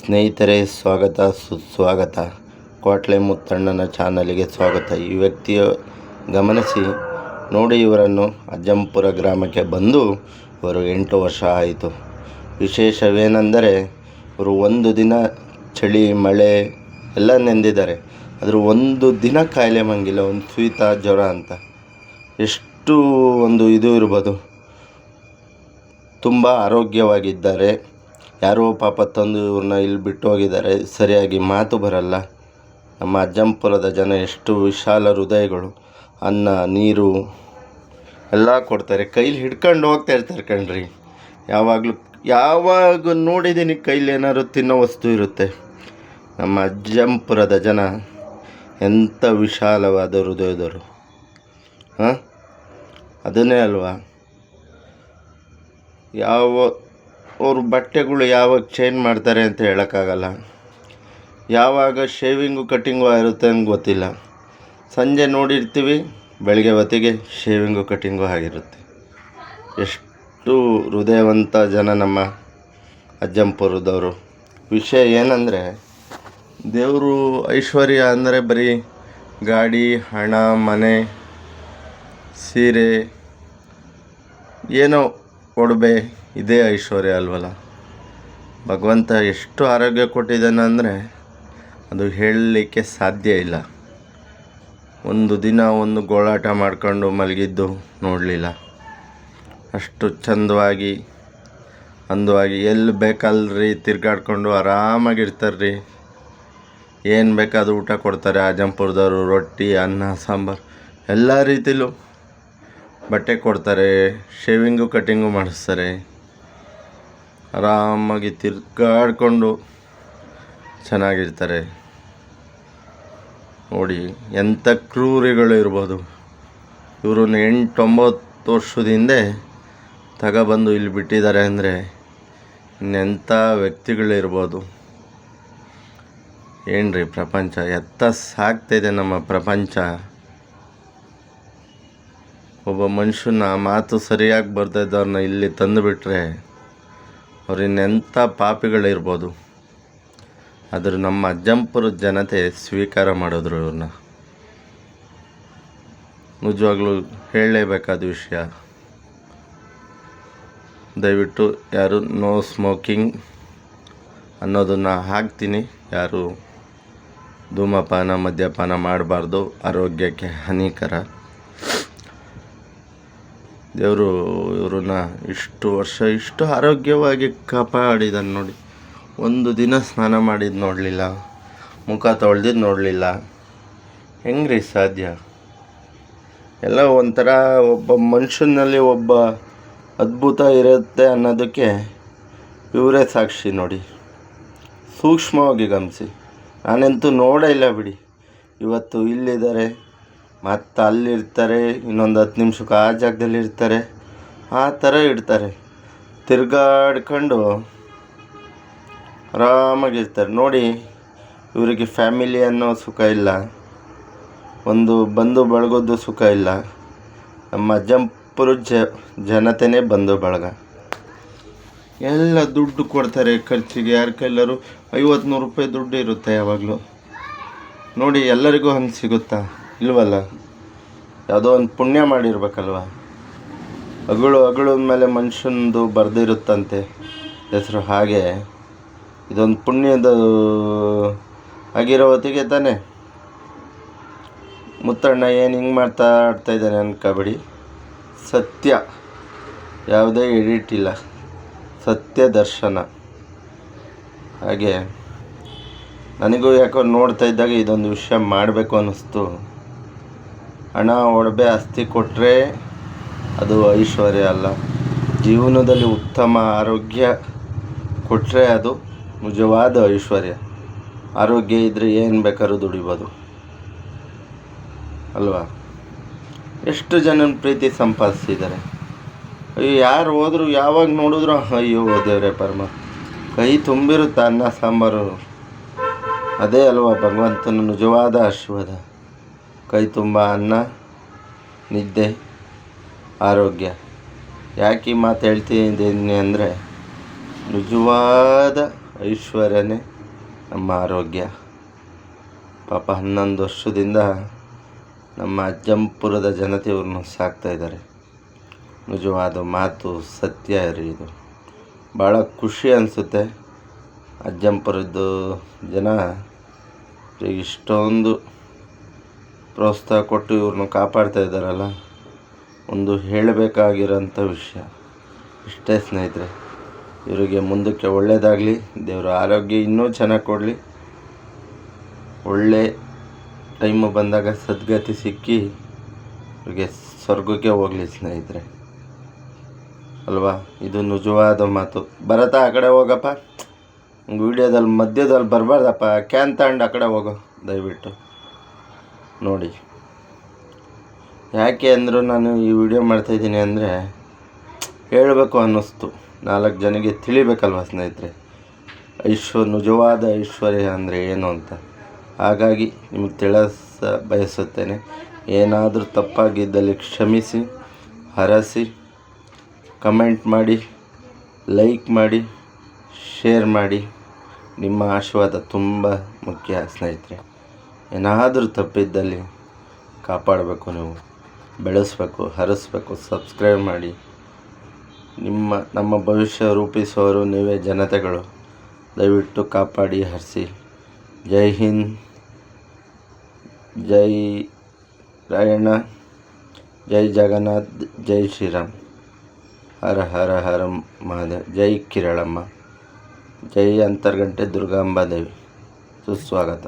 ಸ್ನೇಹಿತರೆ, ಸ್ವಾಗತ ಸುಸ್ವಾಗತ. ಕ್ವಾಟ್ಲೆ ಮುತ್ತಣ್ಣನ ಚಾನಲಿಗೆ ಸ್ವಾಗತ. ಈ ವ್ಯಕ್ತಿಯ ಗಮನಿಸಿ ನೋಡಿ. ಇವರನ್ನು ಅಜ್ಜಂಪುರ ಗ್ರಾಮಕ್ಕೆ ಬಂದು ಇವರು 8 ವರ್ಷ ಆಯಿತು. ವಿಶೇಷವೇನೆಂದರೆ ಇವರು ಒಂದು ದಿನ ಚಳಿ ಮಳೆ ಎಲ್ಲ ನೆಂದಿದ್ದಾರೆ, ಆದರೂ ಒಂದು ದಿನ ಕಾಯಿಲೆ ಮಂಗಿಲ್ಲ. ಒಂದು ಶೀತ ಜ್ವರ ಅಂತ ಎಷ್ಟು ಇದು ಇರ್ಬೋದು. ತುಂಬ ಆರೋಗ್ಯವಾಗಿದ್ದಾರೆ. ಯಾರೋ ಪಾಪ ತಂದು ಇವ್ರನ್ನ ಇಲ್ಲಿ ಬಿಟ್ಟು ಹೋಗಿದ್ದಾರೆ. ಸರಿಯಾಗಿ ಮಾತು ಬರಲ್ಲ. ನಮ್ಮ ಅಜ್ಜಂಪುರದ ಜನ ಎಷ್ಟು ವಿಶಾಲ ಹೃದಯಗಳು. ಅನ್ನ ನೀರು ಎಲ್ಲ ಕೊಡ್ತಾರೆ, ಕೈಲಿ ಹಿಡ್ಕೊಂಡು ಹೋಗ್ತಾ ಇರ್ತಾರೆ ಕಣ್ರಿ. ಯಾವಾಗ ನೋಡಿದ್ದೀನಿ ಕೈಲಿ ಏನಾದ್ರು ತಿನ್ನೋ ವಸ್ತು ಇರುತ್ತೆ. ನಮ್ಮ ಅಜ್ಜಂಪುರದ ಜನ ಎಂಥ ವಿಶಾಲವಾದ ಹೃದಯದವರು. ಅದನ್ನೇ ಅಲ್ವಾ, ಅವ್ರ ಬಟ್ಟೆಗಳು ಯಾವಾಗ ಚೇಂಜ್ ಮಾಡ್ತಾರೆ ಅಂತ ಹೇಳೋಕ್ಕಾಗಲ್ಲ. ಯಾವಾಗ ಶೇವಿಂಗು ಕಟ್ಟಿಂಗು ಇರುತ್ತೆ ಅಂತ ಗೊತ್ತಿಲ್ಲ. ಸಂಜೆ ನೋಡಿರ್ತೀವಿ, ಬೆಳಗ್ಗೆ ಹೊತ್ತಿಗೆ ಶೇವಿಂಗು ಕಟ್ಟಿಂಗು ಆಗಿರುತ್ತೆ. ಎಷ್ಟು ಹೃದಯವಂತ ಜನ ನಮ್ಮ ಅಜ್ಜಂಪುರದವರು. ವಿಷಯ ಏನಂದರೆ, ದೇವರು ಐಶ್ವರ್ಯ ಅಂದರೆ ಬರೀ ಗಾಡಿ, ಹಣ, ಮನೆ, ಸೀರೆ, ಏನೋ ಒಡವೆ, ಇದೇ ಐಶ್ವರ್ಯ ಅಲ್ವಲ್ಲ. ಭಗವಂತ ಎಷ್ಟು ಆರೋಗ್ಯ ಕೊಟ್ಟಿದ್ದಾನೆ ಅಂದರೆ ಅದು ಹೇಳಲಿಕ್ಕೆ ಸಾಧ್ಯ ಇಲ್ಲ. ಒಂದು ದಿನ ಒಂದು ಗೋಳಾಟ ಮಾಡ್ಕೊಂಡು ಮಲಗಿದ್ದು ನೋಡಲಿಲ್ಲ. ಅಷ್ಟು ಚಂದವಾಗಿ ಅಂದವಾಗಿ ಎಲ್ಲಿ ಬೇಕಲ್ರಿ ತಿರ್ಗಾಡ್ಕೊಂಡು ಆರಾಮಾಗಿರ್ತಾರ್ರಿ. ಏನು ಬೇಕಾದ್ರೂ ಊಟ ಕೊಡ್ತಾರೆ ಅಜ್ಜಂಪುರದವರು. ರೊಟ್ಟಿ, ಅನ್ನ, ಸಾಂಬಾರು ಎಲ್ಲ ರೀತಿಲೂ ಬಟ್ಟೆ ಕೊಡ್ತಾರೆ, ಶೇವಿಂಗು ಕಟ್ಟಿಂಗು ಮಾಡಿಸ್ತಾರೆ. ಆರಾಮಾಗಿ ತಿರ್ಗಾಡ್ಕೊಂಡು ಚೆನ್ನಾಗಿರ್ತಾರೆ. ನೋಡಿ ಎಂಥ ಕ್ರೂರಿಗಳು ಇರ್ಬೋದು. ಇವ್ರನ್ನ 8-9 ವರ್ಷದ ಹಿಂದೆ ತಗೊಬಂದು ಇಲ್ಲಿ ಬಿಟ್ಟಿದ್ದಾರೆ ಅಂದರೆ ಇನ್ನೆಂಥ ವ್ಯಕ್ತಿಗಳಿರ್ಬೋದು. ಏನ್ರಿ ಪ್ರಪಂಚ ಎತ್ತ ಸಾಗ್ತಾಯಿದೆ ನಮ್ಮ ಪ್ರಪಂಚ. ಒಬ್ಬ ಮನುಷ್ಯನ ಮಾತು ಸರಿಯಾಗಿ ಬರ್ತಾಯಿದ್ದವ್ರನ್ನ ಇಲ್ಲಿ ತಂದುಬಿಟ್ರೆ ಅವ್ರು ಇನ್ನೆಂಥ ಪಾಪಿಗಳಿರ್ಬೋದು. ಆದರೂ ನಮ್ಮ ಅಜ್ಜಂಪುರದ ಜನತೆ ಸ್ವೀಕಾರ ಮಾಡಿದ್ರು ಇವ್ರನ್ನ. ನಿಜವಾಗ್ಲೂ ಹೇಳಲೇಬೇಕಾದ ವಿಷಯ. ದಯವಿಟ್ಟು ಯಾರು ನೋ ಸ್ಮೋಕಿಂಗ್ ಅನ್ನೋದನ್ನು ಹಾಕ್ತೀನಿ. ಯಾರು ಧೂಮಪಾನ, ಮದ್ಯಪಾನ ಮಾಡಬಾರ್ದು, ಆರೋಗ್ಯಕ್ಕೆ ಹಾನಿಕರ. ದೇವರು ಇವ್ರನ್ನ ಇಷ್ಟು ವರ್ಷ ಇಷ್ಟು ಆರೋಗ್ಯವಾಗಿ ಕಾಪಾಡಿದ್ದಾನೆ ನೋಡಿ. ಒಂದು ದಿನ ಸ್ನಾನ ಮಾಡಿದ್ದು ನೋಡಲಿಲ್ಲ, ಮುಖ ತೊಳೆದಿದ್ದು ನೋಡಲಿಲ್ಲ. ಹೆಂಗ್ರಿ ಸಾಧ್ಯ? ಎಲ್ಲ ಒಂಥರ ಒಬ್ಬ ಮನುಷ್ಯನಲ್ಲಿ ಒಬ್ಬ ಅದ್ಭುತ ಇರುತ್ತೆ ಅನ್ನೋದಕ್ಕೆ ಇವರೇ ಸಾಕ್ಷಿ ನೋಡಿ. ಸೂಕ್ಷ್ಮವಾಗಿ ಗಮನಿಸಿ. ನಾನಂತೂ ನೋಡೇ ಇಲ್ಲ ಬಿಡಿ. ಇವತ್ತು ಇಲ್ಲಿದ್ದಾರೆ, ಮತ್ತು ಅಲ್ಲಿರ್ತಾರೆ, ಇನ್ನೊಂದು 10 ನಿಮಿಷಕ್ಕೆ ಆ ಜಾಗದಲ್ಲಿ ಇರ್ತಾರೆ. ಆ ಥರ ಇಡ್ತಾರೆ, ತಿರ್ಗಾಡ್ಕೊಂಡು ಆರಾಮಾಗಿರ್ತಾರೆ. ನೋಡಿ, ಇವರಿಗೆ ಫ್ಯಾಮಿಲಿ ಅನ್ನೋ ಸುಖ ಇಲ್ಲ, ಒಂದು ಬಂಧು ಬಳಗೋದು ಸುಖ ಇಲ್ಲ. ನಮ್ಮ ಅಜ್ಜಂಪುರ ಜನತೆನೇ ಬಂಧು ಬಳಗ. ಎಲ್ಲ ದುಡ್ಡು ಕೊಡ್ತಾರೆ ಖರ್ಚಿಗೆ. ಯಾರ ಕೈಲಾರು 50-100 ರೂಪಾಯಿ ದುಡ್ಡು ಇರುತ್ತೆ ಯಾವಾಗಲೂ. ನೋಡಿ, ಎಲ್ಲರಿಗೂ ಹಂಗೆ ಸಿಗುತ್ತಾ? ಇಲ್ವಲ್ಲ. ಯಾವುದೋ ಒಂದು ಪುಣ್ಯ ಮಾಡಿರ್ಬೇಕಲ್ವ. ಅಗಳ ಮೇಲೆ ಮನುಷ್ಯಂದು ಬರೆದಿರುತ್ತಂತೆ ಹೆಸರು. ಹಾಗೆ ಇದೊಂದು ಪುಣ್ಯದ ಆಗಿರೋ ಹೊತ್ತಿಗೆ ತಾನೆ ಮುತ್ತಣ್ಣ ಏನು ಹಿಂಗೆ ಮಾತಾಡ್ತಾಯಿದ್ದಾನೆ ಅನ್ಕೋಬೇಡಿ. ಸತ್ಯ, ಯಾವುದೇ ಎಡಿಟ್ ಇಲ್ಲ, ಸತ್ಯ ದರ್ಶನ. ಹಾಗೆ ನನಗೂ ಯಾಕೋ ನೋಡ್ತಾ ಇದ್ದಾಗ ಇದೊಂದು ವಿಷಯ ಮಾಡಬೇಕು ಅನ್ನಿಸ್ತು. ಹಣ, ಒಡವೆ, ಆಸ್ತಿ ಕೊಟ್ಟರೆ ಅದು ಐಶ್ವರ್ಯ ಅಲ್ಲ. ಜೀವನದಲ್ಲಿ ಉತ್ತಮ ಆರೋಗ್ಯ ಕೊಟ್ಟರೆ ಅದು ನಿಜವಾದ ಐಶ್ವರ್ಯ. ಆರೋಗ್ಯ ಇದ್ದರೆ ಏನು ಬೇಕಾದ್ರೂ ದುಡಿಬೋದು ಅಲ್ವಾ. ಎಷ್ಟು ಜನನ ಪ್ರೀತಿ ಸಂಪಾದಿಸಿದ್ದಾರೆ. ಅಯ್ಯೋ, ಯಾರು ಹೋದ್ರು ಯಾವಾಗ ನೋಡಿದ್ರು ಅಯ್ಯೋ ದೇವರೇ ಪರಮ, ಕೈ ತುಂಬಿರುತ್ತೆ ಅನ್ನ ಸಾಂಬಾರು. ಅದೇ ಅಲ್ವಾ ಭಗವಂತನ ನಿಜವಾದ ಆಶೀರ್ವಾದ. ಕೈ ತುಂಬ ಅನ್ನ, ನಿದ್ದೆ, ಆರೋಗ್ಯ. ಯಾಕೆ ಈ ಮಾತು ಹೇಳ್ತಿದ್ದೀನಿ ಅಂದರೆ ನಿಜವಾದ ಐಶ್ವರ್ಯನೇ ನಮ್ಮ ಆರೋಗ್ಯ. ಪಾಪ 11 ವರ್ಷದಿಂದ ನಮ್ಮ ಅಜ್ಜಂಪುರದ ಜನತೆ ಇವ್ರನ್ನ ಸಾಕ್ತಾಯಿದ್ದಾರೆ. ನಿಜವಾದ ಮಾತು, ಸತ್ಯ ರೀ ಇದು. ಭಾಳ ಖುಷಿ ಅನಿಸುತ್ತೆ. ಅಜ್ಜಂಪುರದ್ದು ಜನ ಇಷ್ಟೊಂದು ಪ್ರೋತ್ಸಾಹ ಕೊಟ್ಟು ಇವ್ರನ್ನ ಕಾಪಾಡ್ತಾ ಇದ್ದಾರಲ್ಲ, ಒಂದು ಹೇಳಬೇಕಾಗಿರೋಂಥ ವಿಷಯ ಇಷ್ಟೇ ಸ್ನೇಹಿತರೆ. ಇವರಿಗೆ ಮುಂದಕ್ಕೆ ಒಳ್ಳೆಯದಾಗಲಿ, ದೇವರ ಆರೋಗ್ಯ ಇನ್ನೂ ಚೆನ್ನಾಗಿ ಕೊಡಲಿ, ಒಳ್ಳೆ ಟೈಮು ಬಂದಾಗ ಸದ್ಗತಿ ಸಿಕ್ಕಿ ಇವರಿಗೆ ಸ್ವರ್ಗಕ್ಕೆ ಹೋಗಲಿ ಸ್ನೇಹಿತರೆ, ಅಲ್ವಾ? ಇದು ನಿಜವಾದ ಮಾತು. ಭರತ ಆ ಕಡೆ ಹೋಗಪ್ಪ, ವಿಡಿಯೋದಲ್ಲಿ ಮಧ್ಯದಲ್ಲಿ ಬರಬಾರ್ದಪ್ಪ, ಕ್ಯಾನ್ ತಗೊಂಡು ಆ ಕಡೆ ಹೋಗೋ ದಯವಿಟ್ಟು. ನೋಡಿ, ಯಾಕೆ ಅಂದರೂ ನಾನು ಈ ವಿಡಿಯೋ ಮಾಡ್ತಾಯಿದ್ದೀನಿ ಅಂದರೆ ಹೇಳಬೇಕು ಅನ್ನಿಸ್ತು, 4 ಜನಕ್ಕೆ ತಿಳಿಬೇಕಲ್ವ ಸ್ನೇಹಿತರೆ, ನಿಜವಾದ ಐಶ್ವರ್ಯ ಅಂದರೆ ಏನು ಅಂತ. ಹಾಗಾಗಿ ನಿಮಗೆ ಬಯಸುತ್ತೇನೆ. ಏನಾದರೂ ತಪ್ಪಾಗಿದ್ದಲ್ಲಿ ಕ್ಷಮಿಸಿ, ಹರಸಿ, ಕಮೆಂಟ್ ಮಾಡಿ, ಲೈಕ್ ಮಾಡಿ, ಶೇರ್ ಮಾಡಿ. ನಿಮ್ಮ ಆಶೀರ್ವಾದ ತುಂಬ ಮುಖ್ಯ ಸ್ನೇಹಿತರೆ. ಏನಾದರೂ ತಪ್ಪಿದ್ದಲ್ಲಿ ಕಾಪಾಡಬೇಕು, ನೀವು ಬೆಳೆಸಬೇಕು, ಹರಿಸ್ಬೇಕು. ಸಬ್ಸ್ಕ್ರೈಬ್ ಮಾಡಿ. ನಮ್ಮ ಭವಿಷ್ಯ ರೂಪಿಸುವವರು ನೀವೇ ಜನತೆಗಳು. ದಯವಿಟ್ಟು ಕಾಪಾಡಿ, ಹರಿಸಿ. ಜೈ ಹಿಂದ್, ಜೈ ರಾಯಣ್ಣ, ಜೈ ಜಗನ್ನಾಥ್, ಜೈ ಶ್ರೀರಾಮ್, ಹರ ಹರ ಹರ ಮಹಾದೇವ್. ಜೈ ಕಿರಳಮ್ಮ, ಜೈ ಅಂತರ್ಗಂಟೆ ದುರ್ಗಾಂಬಾದೇವಿ. ಸುಸ್ವಾಗತ.